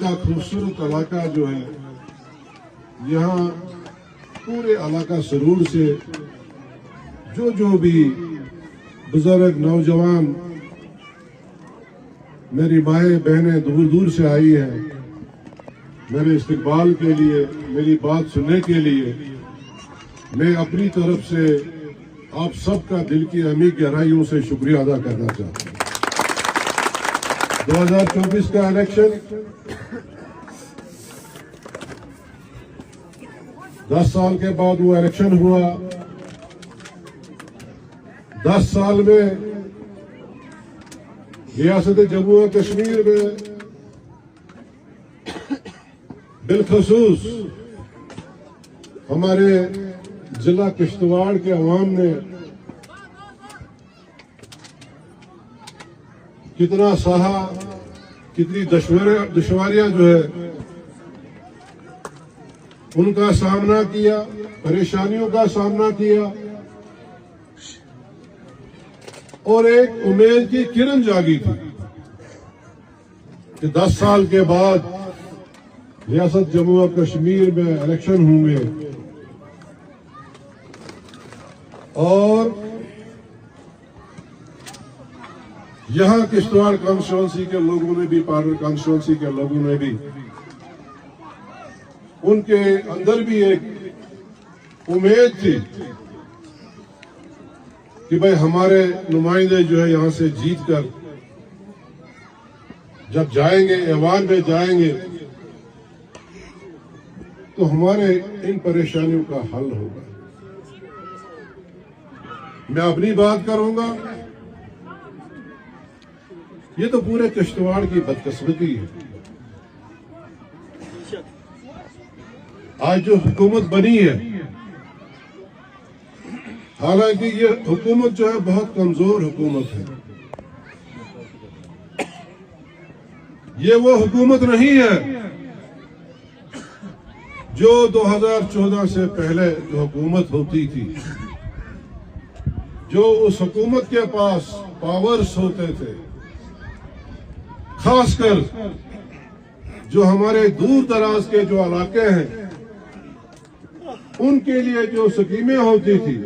کا خوبصورت علاقہ جو ہے، یہاں پورے علاقہ سرور سے جو بھی بزرگ نوجوان میری مائیں بہنیں دور دور سے آئی ہیں میرے استقبال کے لیے، میری بات سننے کے لیے، میں اپنی طرف سے آپ سب کا دل کی عمیق گہرائیوں سے شکریہ ادا کرنا چاہتا ہوں۔ 2024 کا الیکشن 10 سال کے بعد وہ الیکشن ہوا۔ 10 سال میں ریاست جموں و کشمیر میں بالخصوص ہمارے ضلع کشتواڑ کے عوام نے کتنا سہا، کتنی دشواریاں جو ہے ان کا سامنا کیا، پریشانیوں کا سامنا کیا، اور ایک امید کی کرن جاگی تھی کہ 10 سال کے بعد ریاست جموں و کشمیر میں الیکشن ہوں گے اور یہاں کشتواڑ کانسٹیچوئنسی کے لوگوں نے بھی، پارل کانسٹیچوئنسی کے لوگوں نے بھی، ان کے اندر بھی ایک امید تھی کہ بھئی ہمارے نمائندے جو ہے یہاں سے جیت کر جب جائیں گے، ایوان میں جائیں گے تو ہمارے ان پریشانیوں کا حل ہوگا۔ میں اپنی بات کروں گا، یہ تو پورے کشتواڑ کی بدقسمتی ہے۔ آج جو حکومت بنی ہے، حالانکہ یہ حکومت جو ہے بہت کمزور حکومت ہے، یہ وہ حکومت نہیں ہے جو 2014 سے پہلے جو حکومت ہوتی تھی، جو اس حکومت کے پاس پاورز ہوتے تھے، خاص کر جو ہمارے دور دراز کے جو علاقے ہیں ان کے لیے جو سکیمیں ہوتی تھی،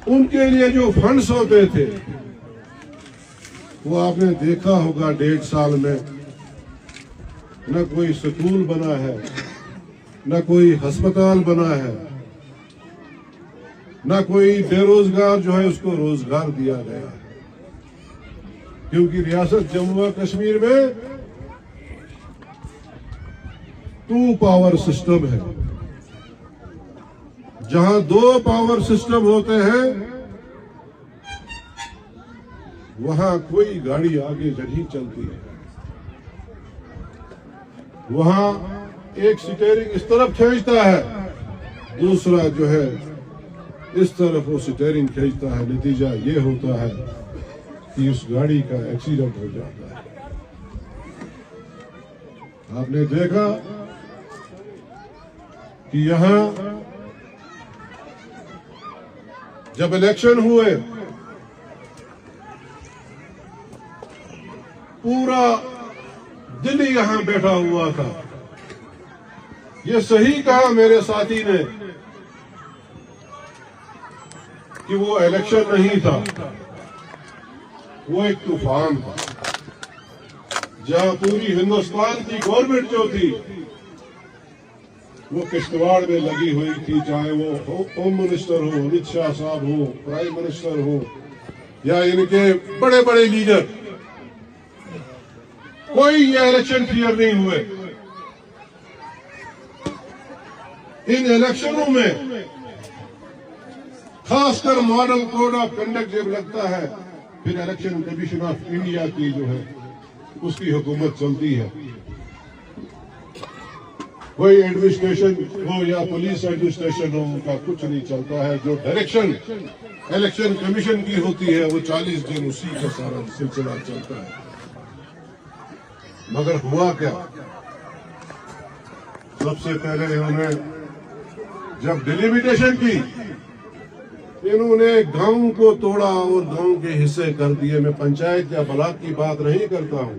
ان کے لیے جو فنڈز ہوتے تھے، وہ آپ نے دیکھا ہوگا 1.5 سال میں نہ کوئی سکول بنا ہے، نہ کوئی ہسپتال بنا ہے، نہ کوئی بے روزگار جو ہے اس کو روزگار دیا گیا ہے، کیونکہ ریاست جموں و کشمیر میں 2 پاور سسٹم ہے۔ جہاں 2 پاور سسٹم ہوتے ہیں وہاں کوئی گاڑی آگے نہیں چلتی ہے، وہاں ایک سٹیئرنگ اس طرف کھینچتا ہے، دوسرا جو ہے اس طرف وہ سٹیئرنگ کھینچتا ہے، نتیجہ یہ ہوتا ہے کہ اس گاڑی کا ایکسیڈنٹ ہو جاتا ہے۔ آپ نے دیکھا کہ یہاں جب الیکشن ہوئے پورا دلی یہاں بیٹھا ہوا تھا۔ یہ صحیح کہا میرے ساتھی نے کہ وہ الیکشن نہیں تھا، وہ ایک طوفان تھا، جہاں پوری ہندوستان کی گورنمنٹ جو تھی وہ کشتواڑ میں لگی ہوئی تھی، چاہے وہ ہوم منسٹر ہو، امت شاہ صاحب ہو، پرائم منسٹر ہو، یا ان کے بڑے بڑے لیڈر، کوئی یہ الیکشن کلیئر نہیں ہوئے۔ ان الیکشنوں میں خاص کر ماڈل کوڈ آف کنڈکٹ جب لگتا ہے پھر الیکشن کمیشن آف انڈیا کی جو ہے اس کی حکومت چلتی ہے، کوئی ایڈمنسٹریشن ہو یا پولیس ایڈمنسٹریشن ہو، ان کا کچھ نہیں چلتا ہے۔ جو ڈائریکشن الیکشن کمیشن کی ہوتی ہے وہ 40 دن اسی کا سارا سلسلہ چلتا ہے۔ مگر ہوا کیا؟ سب سے پہلے انہوں نے جب ڈیلیمیٹیشن کی، انہوں نے گاؤں کو توڑا اور گاؤں کے حصے کر دیے۔ میں پنچایت یا بلاک کی بات نہیں کرتا ہوں،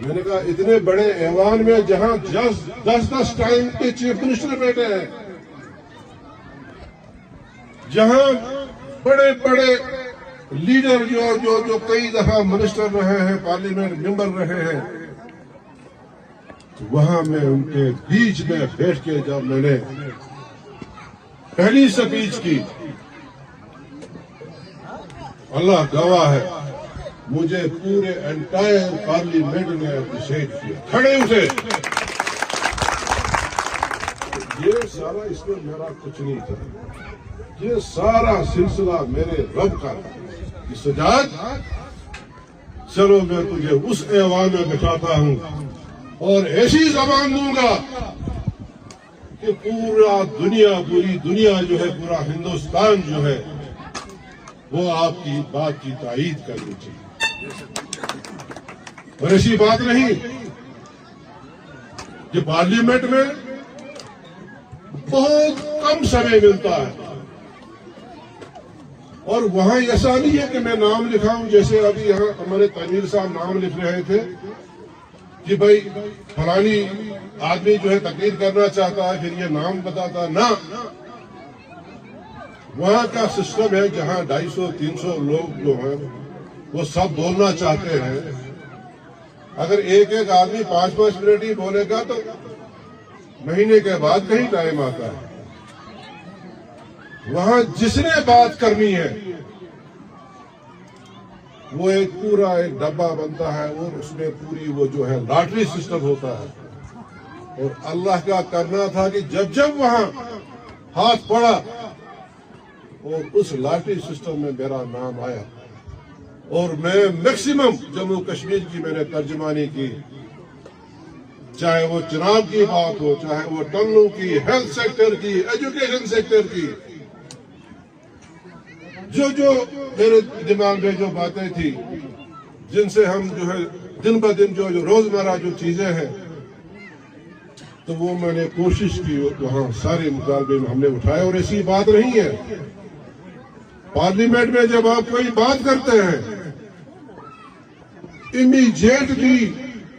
میں نے کہا اتنے بڑے ایوان میں جہاں 10 ٹائم کے چیف منسٹر بیٹھے ہیں، جہاں بڑے بڑے لیڈر جو کئی دفعہ منسٹر رہے ہیں، پارلیمنٹ ممبر رہے ہیں، وہاں میں ان کے بیچ میں بیٹھ کے جب میں نے پہلی سپیچ کی، اللہ گواہ ہے مجھے پورے انٹائر پارلیمنٹ نے اپریشیٹ کیا، کھڑے اٹھے۔ یہ سارا اس میں میرا کچھ نہیں تھا، یہ سارا سلسلہ میرے رب کا تھا کہ سجاد چلو میں تجھے اس ایوان میں بٹھاتا ہوں اور ایسی زبان دوں گا کہ پوری دنیا جو ہے، پورا ہندوستان جو ہے وہ آپ کی بات کی تائید کرنی چاہیے۔ اور ایسی بات نہیں کہ پارلیمنٹ میں بہت کم سمے ملتا ہے، اور وہاں ایسا نہیں ہے کہ میں نام لکھاؤں، جیسے ابھی یہاں ہمارے تعمیر صاحب نام لکھ رہے تھے کہ بھائی فلانی آدمی جو ہے تقریر کرنا چاہتا ہے، پھر یہ نام بتاتا نہ۔ وہاں کا سسٹم ہے جہاں 250-300 لوگ جو ہیں وہ سب بولنا چاہتے ہیں، اگر ایک آدمی 5 منٹ ہی بولے گا تو مہینے کے بعد کہیں ٹائم آتا ہے۔ وہاں جس نے بات کرنی ہے وہ پورا ایک ڈبہ بنتا ہے، اور اس میں پوری وہ جو ہے لاٹری سسٹم ہوتا ہے۔ اور اللہ کا کرنا تھا کہ جب وہاں ہاتھ پڑا اور اس لاٹری سسٹم میں میرا نام آیا، اور میں میکسیمم جموں کشمیر کی میں نے ترجمانی کی، چاہے وہ چناب کی بات ہو، چاہے وہ ٹنلو کی، ہیلتھ سیکٹر کی، ایجوکیشن سیکٹر کی، جو میرے دماغ میں جو باتیں تھی، جن سے ہم جو ہے دن بہ دن جو روزمرہ جو چیزیں ہیں، تو وہ میں نے کوشش کی وہاں سارے مطالبے میں ہم نے اٹھائے۔ اور ایسی بات نہیں ہے، پارلیمنٹ میں جب آپ کوئی بات کرتے ہیں امیڈیٹلی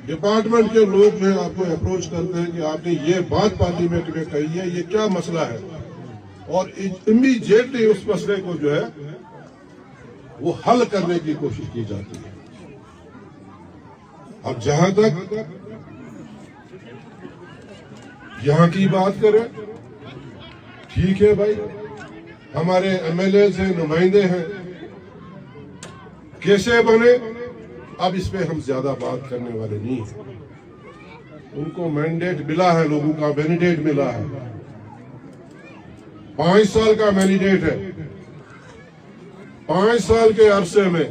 ڈپارٹمنٹ کے لوگ جو ہے آپ کو اپروچ کرتے ہیں کہ آپ نے یہ بات پارلیمنٹ میں کہی ہے، یہ کیا مسئلہ ہے، اور امیڈیٹلی اس مسئلے کو جو ہے وہ حل کرنے کی کوشش کی جاتی ہے۔ اب جہاں تک یہاں کی بات کریں، ٹھیک ہے بھائی، ہمارے ایم ایل اے ہیں، نمائندے ہیں، کیسے بنے، اب اس پہ ہم زیادہ بات کرنے والے نہیں ہیں۔ ان کو مینڈیٹ ملا ہے، لوگوں کا مینڈیٹ ملا ہے، 5 سال کا مینڈیٹ ہے۔ 5 سال کے عرصے میں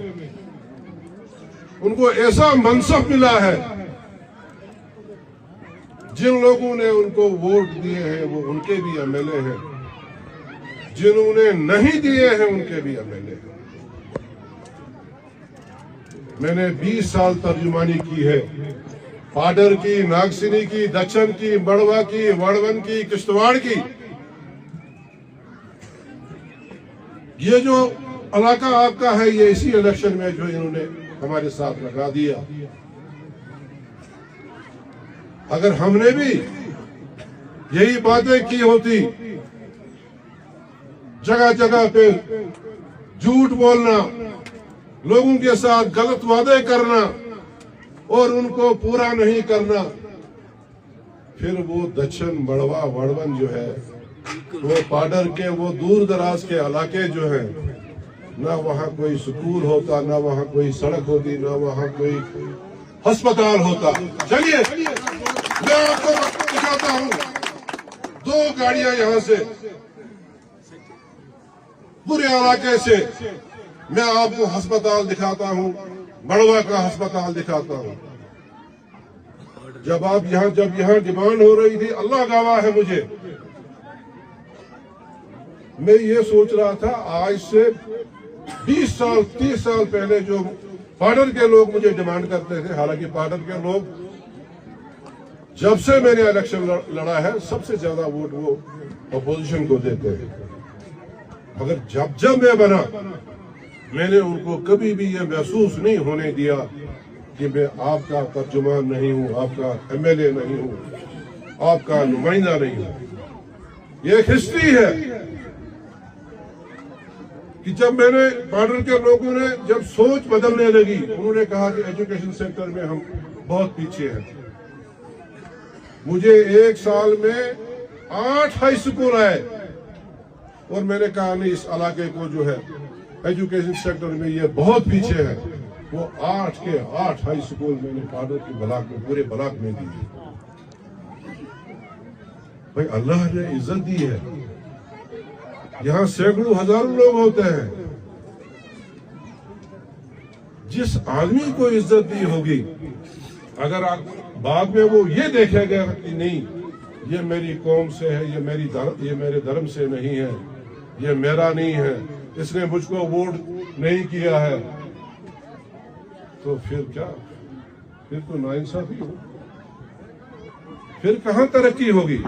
ان کو ایسا منصب ملا ہے، جن لوگوں نے ان کو ووٹ دیے ہیں وہ ان کے بھی ایم ایل اے ہیں، جنہوں نے نہیں دیے ہیں ان کے بھی ایم ایل اے ہیں۔ میں نے 20 سال ترجمانی کی ہے، پاڈر کی، ناگسنی کی، دچن کی، بڑوا کی، وڑون کی، کشتواڑ کی۔ یہ جو علاقہ آپ کا ہے، یہ اسی الیکشن میں جو انہوں نے ہمارے ساتھ لگا دیا۔ اگر ہم نے بھی یہی باتیں کی ہوتی، جگہ جگہ پہ جھوٹ بولنا، لوگوں کے ساتھ غلط وعدے کرنا اور ان کو پورا نہیں کرنا، پھر وہ دچن، بڑوا، وڑون جو ہے، وہ پاڈر کے وہ دور دراز کے علاقے جو ہیں، نہ وہاں کوئی سکول ہوتا، نہ وہاں کوئی سڑک ہوتی، نہ وہاں کوئی ہسپتال ہوتا۔ چلیے میں آپ کو دکھاتا ہوں، 2 گاڑیاں یہاں سے پورے علاقے سے میں آپ کو ہسپتال دکھاتا ہوں، بڑوا کا ہسپتال دکھاتا ہوں۔ جب یہاں ڈیمانڈ ہو رہی تھی، اللہ گواہ ہے مجھے، میں یہ سوچ رہا تھا آج سے 20 سال 30 سال پہلے جو پاڈر کے لوگ مجھے ڈیمانڈ کرتے تھے، حالانکہ پاڈر کے لوگ جب سے میں نے الیکشن لڑا ہے سب سے زیادہ ووٹ وہ اپوزیشن کو دیتے ہیں، مگر جب میں بنا، میں نے ان کو کبھی بھی یہ محسوس نہیں ہونے دیا کہ میں آپ کا ترجمان نہیں ہوں، آپ کا MLA نہیں ہوں، آپ کا نمائندہ نہیں ہوں۔ یہ ایک ہسٹری ہے کہ جب میں نے بارڈر کے لوگوں نے جب سوچ بدلنے لگی، انہوں نے کہا کہ ایجوکیشن سیکٹر میں ہم بہت پیچھے ہیں۔ مجھے ایک سال میں 8 ہائی سکول آئے اور میں نے کہا نہیں، اس علاقے کو جو ہے ایجوکیشن سیکٹر میں یہ بہت پیچھے ہے۔ وہ 8 کے 8 ہائی سکول میں نے بارڈر کے بلاک میں، پورے بلاک میں دی۔ بھائی اللہ نے عزت دی ہے، یہاں سینکڑوں ہزاروں لوگ ہوتے ہیں۔ جس آدمی کو عزت دی ہوگی، اگر بعد میں وہ یہ دیکھے گا کہ نہیں یہ میری قوم سے ہے، یہ میرے دھرم سے نہیں ہے، یہ میرا نہیں ہے، اس نے مجھ کو ووٹ نہیں کیا ہے، تو پھر کیا؟ پھر تو ناانصافی ہو، پھر کہاں ترقی ہوگی؟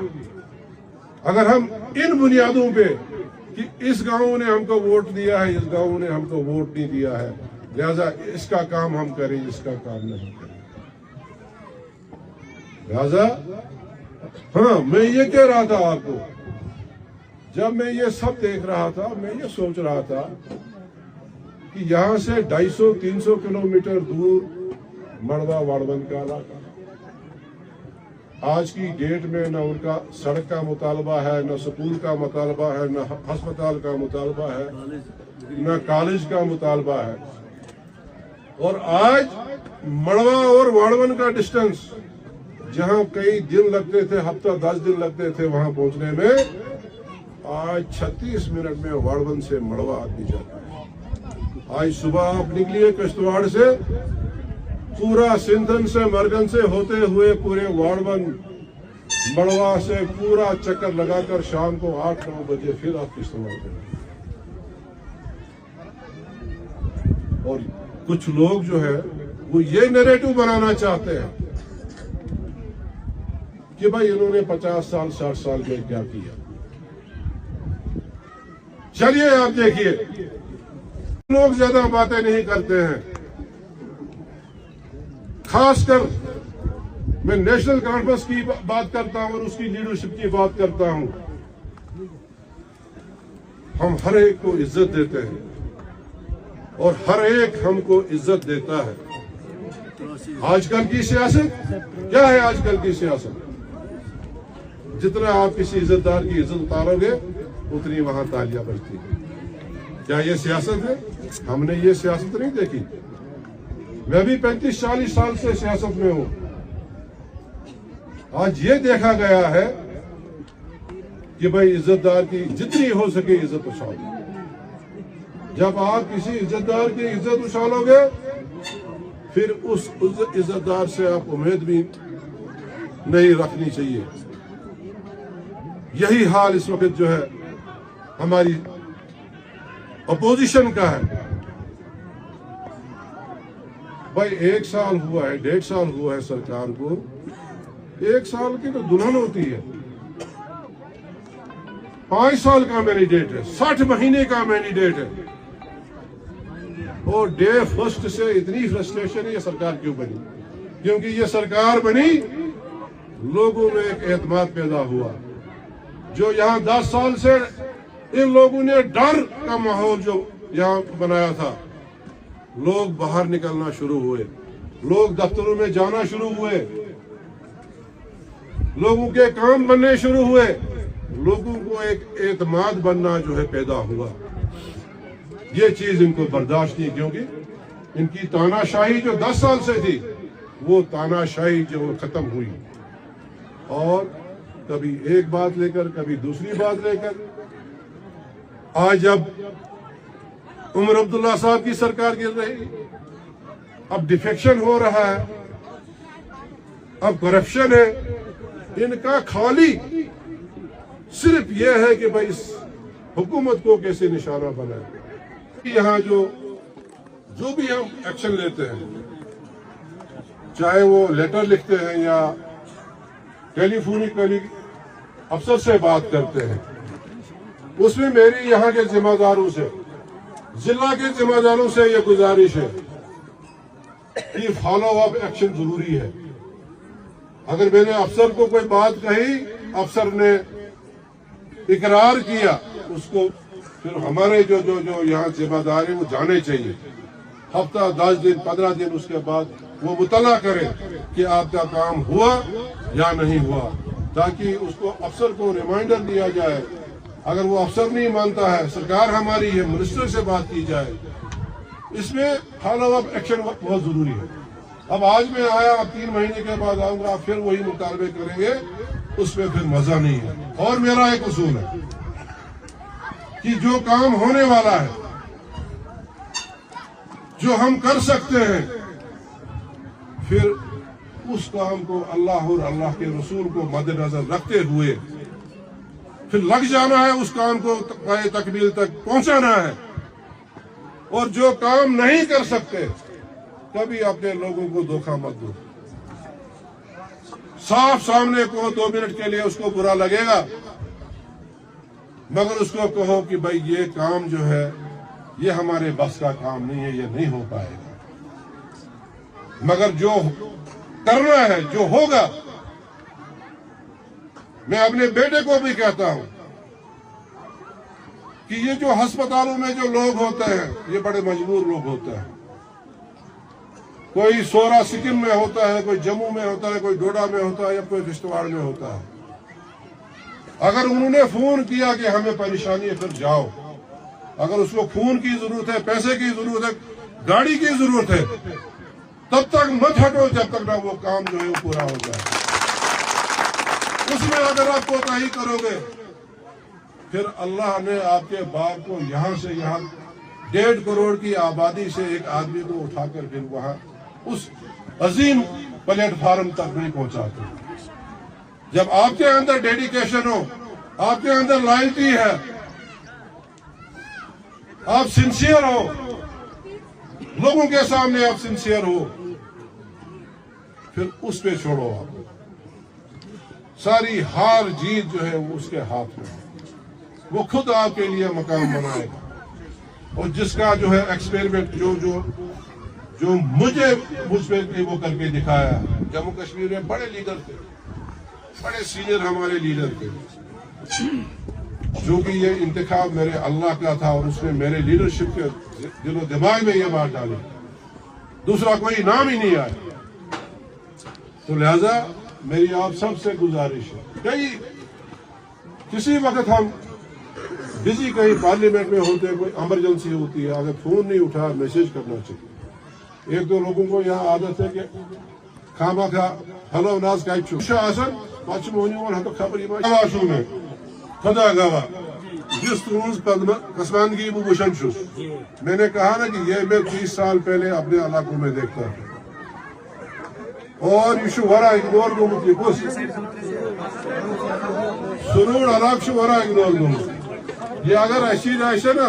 اگر ہم ان بنیادوں پہ کہ اس گاؤں نے ہم کو ووٹ دیا ہے، اس گاؤں نے ہم کو ووٹ نہیں دیا ہے، لہذا اس کا کام ہم کریں، اس کا کام نہیں کریں، لہذا ہاں میں یہ کہہ رہا تھا آپ کو، جب میں یہ سب دیکھ رہا تھا میں یہ سوچ رہا تھا کہ یہاں سے 250-300 کلومیٹر دور مڑوا واڑون کا علاقہ، آج کی ڈیٹ میں نہ ان کا سڑک کا مطالبہ ہے، نہ سکول کا مطالبہ ہے، نہ ہسپتال کا مطالبہ ہے، نہ کالج کا مطالبہ ہے، اور آج مڑوا اور واڑون کا ڈسٹنس جہاں کئی دن لگتے تھے، ہفتہ 10 دن لگتے تھے وہاں پہنچنے میں، آج 36 منٹ میں واڑون سے مڑوا آدمی جاتا ہے۔ آج صبح آپ نکلیے کشتواڑ سے، پورا سندھن سے مرگن سے ہوتے ہوئے پورے واڑون مڑوا سے پورا چکر لگا کر شام کو 8-9 بجے پھر آپ کشتواڑ کریں۔ اور کچھ لوگ جو ہے وہ یہ نیریٹو بنانا چاہتے ہیں کہ بھائی انہوں نے 50 سال 60 سال میں کیا کیا۔ چلیے آپ دیکھیے، لوگ زیادہ باتیں نہیں کرتے ہیں، خاص کر میں نیشنل کانفرنس کی بات کرتا ہوں اور اس کی لیڈرشپ کی بات کرتا ہوں۔ ہم ہر ایک کو عزت دیتے ہیں اور ہر ایک ہم کو عزت دیتا ہے۔ آج کل کی سیاست کیا ہے؟ آج کل کی سیاست جتنا آپ کسی عزت دار کی عزت اتارو گے اتنی وہاں تالیاں بجتی ہیں۔ کیا یہ سیاست ہے؟ ہم نے یہ سیاست نہیں دیکھی۔ میں بھی 35-40 سال سے سیاست میں ہوں۔ آج یہ دیکھا گیا ہے کہ بھائی عزت دار کی جتنی ہو سکے عزت اچھالو۔ جب آپ کسی عزت دار کی عزت اچھالو گے پھر اس عزت دار سے آپ امید بھی نہیں رکھنی چاہیے۔ یہی حال اس وقت جو ہے ہماری اپوزیشن کا ہے۔ بھائی 1 سال ہوا ہے، 1.5 سال ہوا ہے سرکار کو، 1 سال کی تو دلہن ہوتی ہے، 5 سال کا مینڈیٹ ہے، 60 مہینے کا مینڈیٹ ہے، اور ڈے فرسٹ سے اتنی فرسٹریشن یہ سرکار کیوں بنی؟ کیونکہ یہ سرکار بنی، لوگوں میں ایک اعتماد پیدا ہوا۔ جو یہاں 10 سال سے ان لوگوں نے ڈر کا ماحول جو یہاں بنایا تھا، لوگ باہر نکلنا شروع ہوئے، لوگ دفتروں میں جانا شروع ہوئے، لوگوں کے کام بننے شروع ہوئے، لوگوں کو ایک اعتماد بننا جو ہے پیدا ہوا۔ یہ چیز ان کو برداشت نہیں، کیونکہ ان کی تاناشاہی جو 10 سال سے تھی وہ تاناشاہی جو ختم ہوئی، اور کبھی ایک بات لے کر کبھی دوسری بات لے کر آج جب عمر عبداللہ صاحب کی سرکار گر رہی، اب ڈیفیکشن ہو رہا ہے، اب کرپشن ہے، ان کا خالی صرف یہ ہے کہ بھائی اس حکومت کو کیسے نشانہ بنائے۔ یہاں جو بھی ہم ایکشن لیتے ہیں، چاہے وہ لیٹر لکھتے ہیں یا ٹیلی فونکلی افسر سے بات کرتے ہیں، اس میں میری یہاں کے ذمہ داروں سے، ضلع کے ذمہ داروں سے یہ گزارش ہے کہ فالو اپ ایکشن ضروری ہے. اگر میں نے افسر کو کوئی بات کہی, افسر نے اقرار کیا, اس کو پھر ہمارے جو یہاں ذمہ دار ہیں وہ جانے چاہیے. ہفتہ 10 دن 15 دن اس کے بعد وہ مطالعہ کرے کہ آپ کا کام ہوا یا نہیں ہوا, تاکہ اس کو افسر کو ریمائنڈر دیا جائے. اگر وہ افسر نہیں مانتا ہے, سرکار ہماری ہے, منسٹر سے بات کی جائے. اس میں فالو اپ ایکشن بہت ضروری ہے. اب آج میں آیا, اب 3 مہینے کے بعد آؤں گا, پھر وہی مطالبے کریں گے, اس میں پھر مزہ نہیں ہے. اور میرا ایک اصول ہے کہ جو کام ہونے والا ہے, جو ہم کر سکتے ہیں, پھر اس کام کو اللہ اور اللہ کے رسول کو مد نظر رکھتے ہوئے پھر لگ جانا ہے, اس کام کو تکمیل تک پہنچانا ہے. اور جو کام نہیں کر سکتے, کبھی اپنے لوگوں کو دھوکہ مت دو. صاف سامنے کو 2 منٹ کے لیے اس کو برا لگے گا, مگر اس کو کہو کہ بھائی یہ کام جو ہے یہ ہمارے بس کا کام نہیں ہے, یہ نہیں ہو پائے گا. مگر جو کرنا ہے, جو ہوگا, میں اپنے بیٹے کو بھی کہتا ہوں کہ یہ جو ہسپتالوں میں جو لوگ ہوتے ہیں, یہ بڑے مجبور لوگ ہوتے ہیں. کوئی سورا سکم میں ہوتا ہے, کوئی جموں میں ہوتا ہے, کوئی ڈوڈا میں ہوتا ہے, یا کوئی کشتواڑ میں ہوتا ہے. اگر انہوں نے فون کیا کہ ہمیں پریشانی ہے, پھر جاؤ. اگر اس کو خون کی ضرورت ہے, پیسے کی ضرورت ہے, گاڑی کی ضرورت ہے, تب تک مت ہٹو جب تک نہ وہ کام جو ہے وہ پورا ہو جائے. اس میں اگر آپ کوتاہی کرو گے, پھر اللہ نے آپ کے باپ کو یہاں سے یہاں 1.5 کروڑ کی آبادی سے ایک آدمی کو اٹھا کر پھر وہاں اس عظیم پلیٹ فارم تک نہیں پہنچاتے. جب آپ کے اندر ڈیڈیکیشن ہو, آپ کے اندر لائلٹی ہے, آپ سنسیئر ہو, لوگوں کے سامنے آپ سنسیئر ہو, پھر اس پہ چھوڑو. آپ ساری ہار جیت جو ہے وہ اس کے ہاتھ میں, وہ خود آپ کے لیے مقام بنائے گا. اور جس کا جو ہے ایکسپیریمنٹ جو مجھ پہ وہ کر کے دکھایا. جموں کشمیر میں بڑے لیڈر تھے, بڑے سینئر ہمارے لیڈر تھے, جو کہ یہ انتخاب میرے اللہ کا تھا, اور اس نے میرے لیڈرشپ کے دل و دماغ میں یہ بات ڈالی. دوسرا کوئی نام ہی نہیں آیا. تو لہذا میری آپ سب سے گزارش ہے, کسی وقت ہم بزی کہیں پارلیمنٹ میں ہوتے ہیں, کوئی ایمرجنسی ہوتی ہے, اگر فون نہیں اٹھا میسج کرنا چاہیے. 1-2 لوگوں کو یہاں عادت ہے کہ خامہ خواہ ہلو ناز کا آسن پہ مونی تو خبر میں خدا گواہ جس تہذ قسماندگی بہ وچھان چھس. میں نے کہا نا کہ یہ میں 30 سال پہلے اپنے علاقوں میں دیکھتا تھا, اور یہ ورا اگنور گومت. یہ کس سنوڑ علاقہ ورا اگنور گومت. یہ اگر اشید آسے نا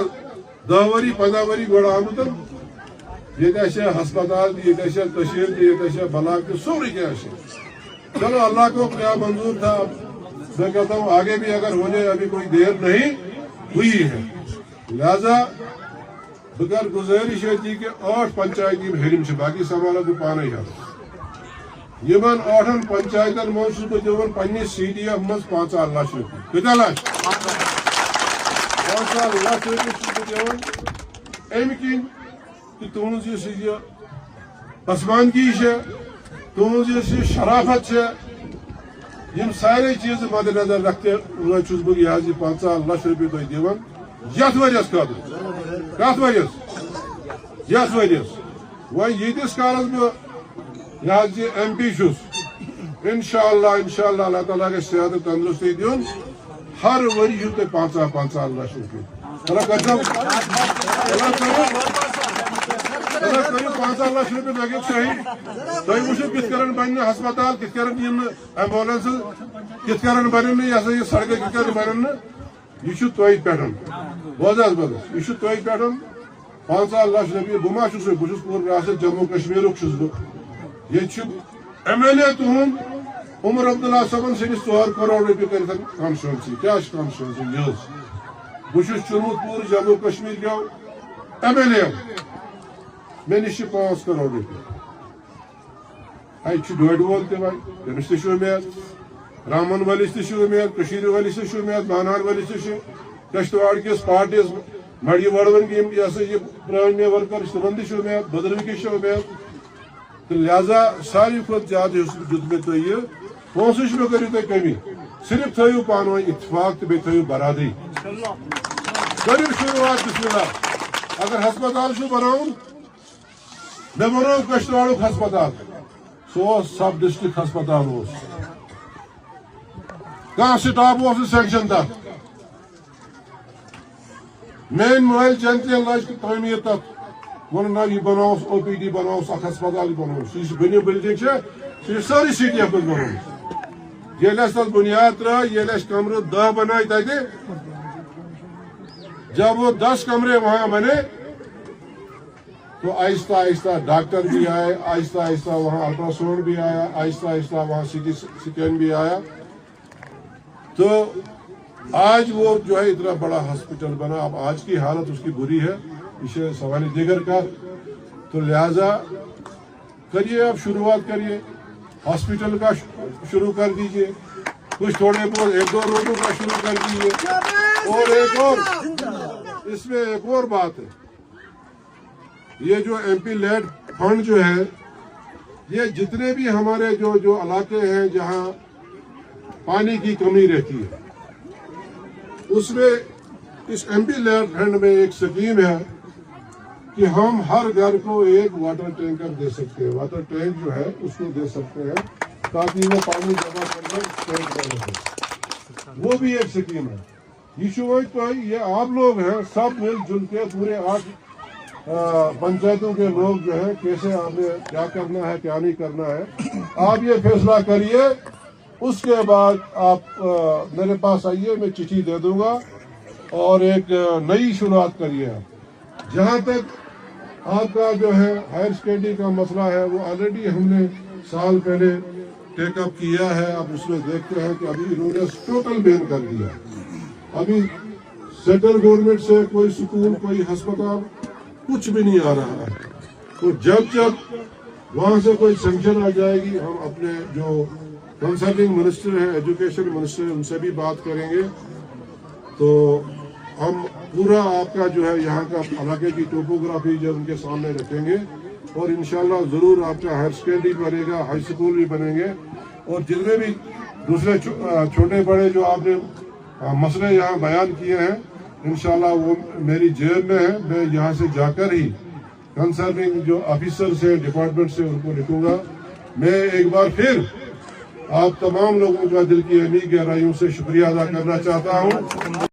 10 ؤری 15 ؤری گوڑ آمت, یہ ہسپتال یہ تشہیر یہ بلاک سورے کیا. چلو اللہ کو کیا منظور تھا. میں کہتا ہوں آگے بھی اگر ہو جائے, ابھی کوئی دیر نہیں ہوئی ہے. لہذا بگر گزارش ہے کہ 8 پنچایتی ہرم سے باقی سنبھالا تو پانے ہی. یمن 8 پنچایتن مز دان پنس CDF مز 5 لچھ روپیے. کتنا لچھ؟ 5 لچھ روپیے دان. امہ کن کہ تہذ یہ پسماندگی ہے, تہذ یہ شرافت ہے, یم سارے چیز مد نظر رکھتے ہوئے چھس بہ یہ 5 لچھ روپیے تھی دان یتھ ؤریس خاطر. کت ؤریس؟ یتھ ؤریس. وۄنۍ ییٖتِس کالس بہٕ یہ MP چھس, انشاءاللہ اللہ تعالیٰ گژھِ صحت تندرستی دیُن, ہر ؤری چھُو تۄہہِ 5 لچھ روپیے. اللہ کٔرِو 5 لچھ روپیے مےٚ گٔے صحیح. تُہۍ وٕچھِو کِتھ کٔنۍ بنہِ ہسپتال, کِتھ کٔنۍ یِن ایمبولینس, کِتھ کٔنۍ بنن نہٕ یہ سڑکہٕ, کِتھ کٔنۍ بنن نہٕ. یہ چھُ تۄہہِ پٮ۪ٹھ. بوز حظ بوز, یہ چھُ تۄہہِ پٮ۪ٹھ. 5 لچھ روپیے بہٕ ما چھُس, بہٕ چھُس پوٗرٕ ریاست جموں کشمیرُک چھُس بہٕ. یہ MLA تہد عمر عبداللہ صٲبن سندس 4 کروڑ روپیے کر کانسٹیچوینسی. کیا کانسٹیچوینسی یہ بہت چنمت پور جموں کشمیر کیو MLA. مے نش 5 کروڑ روپیے. ڈوڈ وول تمس تہ امید رامن ولس تہ امید کشیر ولس تہ امید بانہال ولس تہ کشتواڑ کس پارٹیز مڑی وڑون کی یہ سا یہ پرانی ورکر تمن تہ امید بدروکس امید تو لہذا ساری کھت زیادہ دیت مے تھی یہ پونسہ مے کرو تھی کمی صرف تھو پانو اتفاق تو بیٚیہِ تھو برادری کرو شروعات بسم اللہ اگر ہسپتال بناؤن مے بنو کشتواڑک ہسپتال سو سب ڈسٹرکٹ ہسپتال کھانا سٹاف سینکشن تک مین موبائل چند لچ تعمیر تک ون نا یہ بنوس او پی ڈی بنوس اخ ہسپتال بنوس یہ بنی بلڈنگ یہ ساری سٹی مز بنوس یل تک بنیاد ترا یل کمرہ 10 بنائے تتہ جب وہ 10 کمرے وہاں بنے تو آہستہ آہستہ ڈاکٹر بھی آئے آہستہ آہستہ وہاں الٹرا ساؤنڈ بھی آیا آہستہ آہستہ وہاں سی ٹی اسکین بھی آیا تو آج وہ جو ہے اتنا بڑا ہاسپٹل بنا اب آج کی حالت اس کی بری ہے اسے سوال دیگر کا تو لہذا کریے اب شروعات کریے ہاسپٹل کا شروع کر دیجئے کچھ تھوڑے بہت 1-2 روڈوں کا شروع کر دیجئے اور ایک اور اس میں ایک اور بات ہے یہ جو ایم پی لیڈ فنڈ جو ہے یہ جتنے بھی ہمارے جو علاقے ہیں جہاں پانی کی کمی رہتی ہے اس میں اس ایم پی لیڈ فنڈ میں ایک اسکیم ہے کہ ہم ہر گھر کو ایک واٹر ٹینکر دے سکتے ہیں واٹر ٹینک جو ہے اس کو دے سکتے ہیں تاکہ وہ پانی جمع کرنے وہ بھی ایک اسکیم ہے یہ آپ لوگ ہیں سب مل جل کے پورے 8 پنچایتوں کے لوگ جو ہے کیسے آپ نے کیا کرنا ہے کیا نہیں کرنا ہے آپ یہ فیصلہ کریے اس کے بعد آپ میرے پاس آئیے میں چٹھی دے دوں گا اور ایک نئی شروعات کریے جہاں تک آپ کا جو ہے ہائر سیکنڈری کا مسئلہ ہے وہ آلریڈی ہم نے سال پہلے ٹیک اپ کیا ہے اب اس میں دیکھتے ہیں کہ ابھی انہوں نے ٹوٹل بین کر دیا ابھی سینٹرل گورنمنٹ سے کوئی سکول کوئی ہسپتال کچھ بھی نہیں آ رہا ہے تو جب وہاں سے کوئی سینکشن آ جائے گی ہم اپنے جو کنسرننگ منسٹر ہے ایجوکیشن منسٹر ان سے بھی بات کریں گے تو ہم پورا آپ کا جو ہے یہاں کا علاقے کی ٹوپوگرافی جو ان کے سامنے رکھیں گے اور انشاءاللہ ضرور آپ کا ہائر سیکنڈری بنے گا ہائی اسکول بھی بنیں گے اور جتنے بھی دوسرے چھوٹے بڑے جو آپ نے مسئلے یہاں بیان کیے ہیں انشاءاللہ وہ میری جیب میں ہے میں یہاں سے جا کر ہی کنسرننگ جو آفیسر سے ڈپارٹمنٹ سے ان کو لکھوں گا میں ایک بار پھر آپ تمام لوگوں کا دل کی گہرائیوں سے شکریہ ادا کرنا چاہتا ہوں